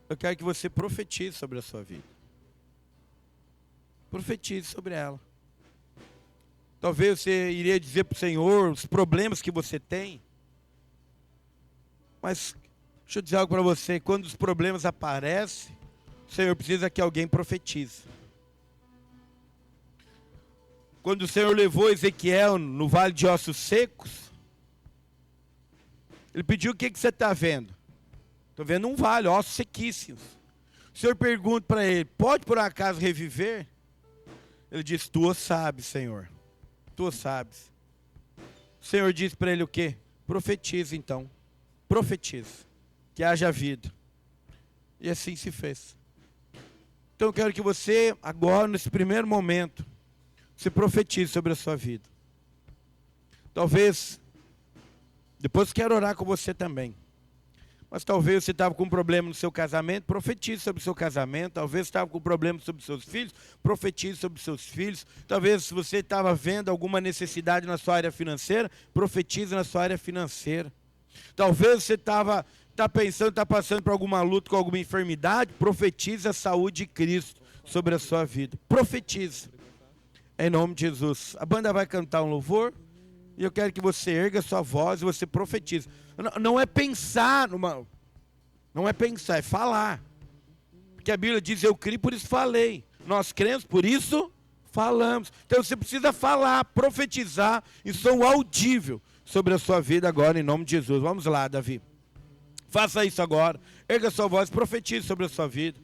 Eu quero que você profetize sobre a sua vida. Profetize sobre ela. Talvez você iria dizer para o Senhor os problemas que você tem. Mas deixa eu dizer algo para você. Quando os problemas aparecem, o Senhor precisa que alguém profetize. Quando o Senhor levou Ezequiel no vale de ossos secos, Ele pediu: o que você está vendo? Estou vendo um vale, ossos sequíssimos. O Senhor pergunta para ele: pode por acaso reviver? Ele diz: tu o sabes, Senhor. Tu o sabes. O Senhor diz para ele o quê? Profetiza então. Profetiza. Que haja vida. E assim se fez. Então eu quero que você, agora, nesse primeiro momento, se profetize sobre a sua vida. Talvez, depois quero orar com você também. Mas talvez você estava com um problema no seu casamento, profetize sobre o seu casamento. Talvez estava com um problema sobre os seus filhos, profetize sobre os seus filhos. Talvez se você estava vendo alguma necessidade na sua área financeira, profetize na sua área financeira. Talvez você está pensando, está passando por alguma luta com alguma enfermidade, profetize a saúde de Cristo sobre a sua vida. Profetize. Em nome de Jesus. A banda vai cantar um louvor. E eu quero que você erga a sua voz e você profetize. Não é pensar não é pensar, é falar. Porque a Bíblia diz: eu criei, por isso falei. Nós cremos, por isso falamos. Então você precisa falar, profetizar em som audível sobre a sua vida agora, em nome de Jesus. Vamos lá, Davi. Faça isso agora. Erga a sua voz, profetize sobre a sua vida.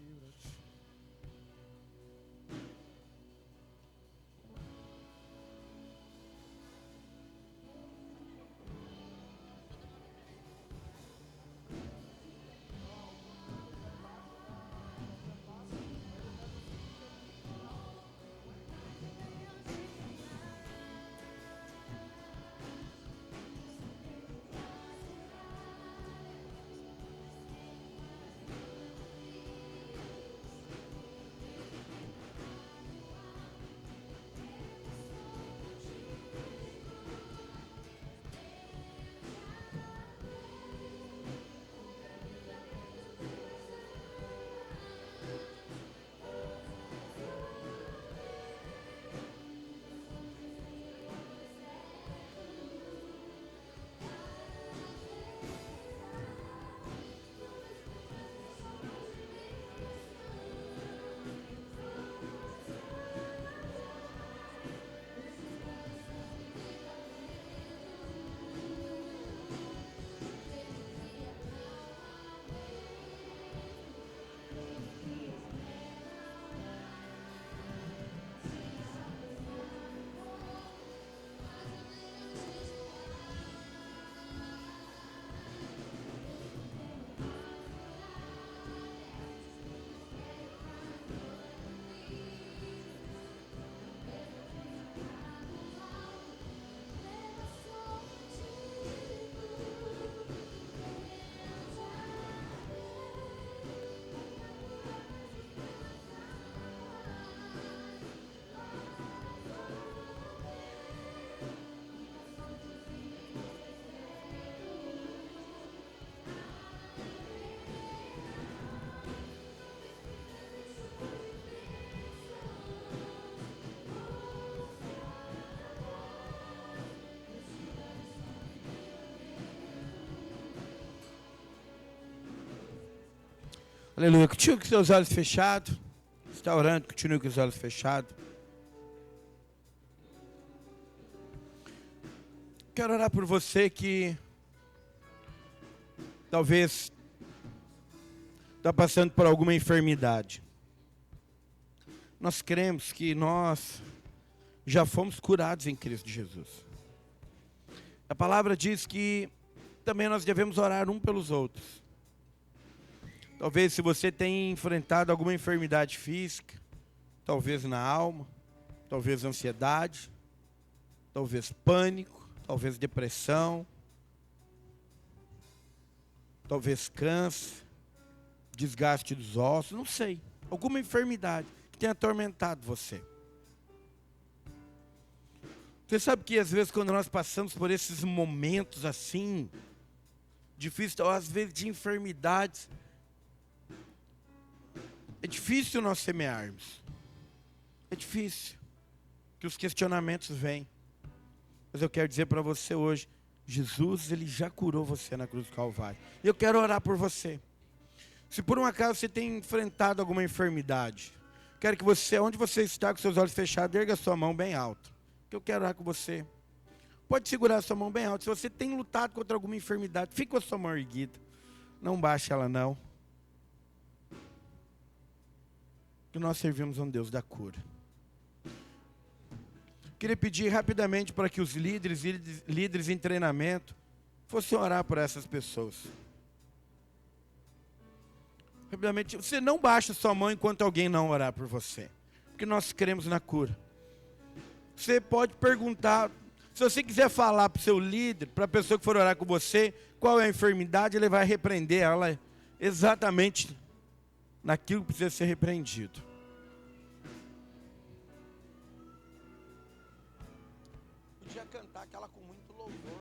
Aleluia. Continue com seus olhos fechados. Você está orando, continue com os olhos fechados. Quero orar por você que talvez está passando por alguma enfermidade. Nós cremos que nós já fomos curados em Cristo Jesus. A palavra diz que também nós devemos orar um pelos outros. Talvez se você tem enfrentado alguma enfermidade física, talvez na alma, talvez ansiedade, talvez pânico, talvez depressão, talvez câncer, desgaste dos ossos, não sei. Alguma enfermidade que tenha atormentado você. Você sabe que às vezes quando nós passamos por esses momentos assim, difíceis, ou às vezes de enfermidades, é difícil nós semearmos. É difícil. Que os questionamentos vêm. Mas eu quero dizer para você hoje, Jesus, Ele já curou você na cruz do Calvário. E eu quero orar por você. Se por um acaso você tem enfrentado alguma enfermidade, quero que você, onde você está com seus olhos fechados, erga a sua mão bem alto. Que eu quero orar com você. Pode segurar a sua mão bem alto. Se você tem lutado contra alguma enfermidade, fique com a sua mão erguida. Não baixe ela não. Que nós servimos a um Deus da cura. Queria pedir rapidamente para que os líderes em treinamento fossem orar por essas pessoas. Rapidamente, você não baixa sua mão enquanto alguém não orar por você. Porque nós cremos na cura. Você pode perguntar, se você quiser falar para o seu líder, para a pessoa que for orar com você, qual é a enfermidade, ele vai repreender ela exatamente naquilo que precisa ser repreendido. Podia cantar aquela com muito louvor.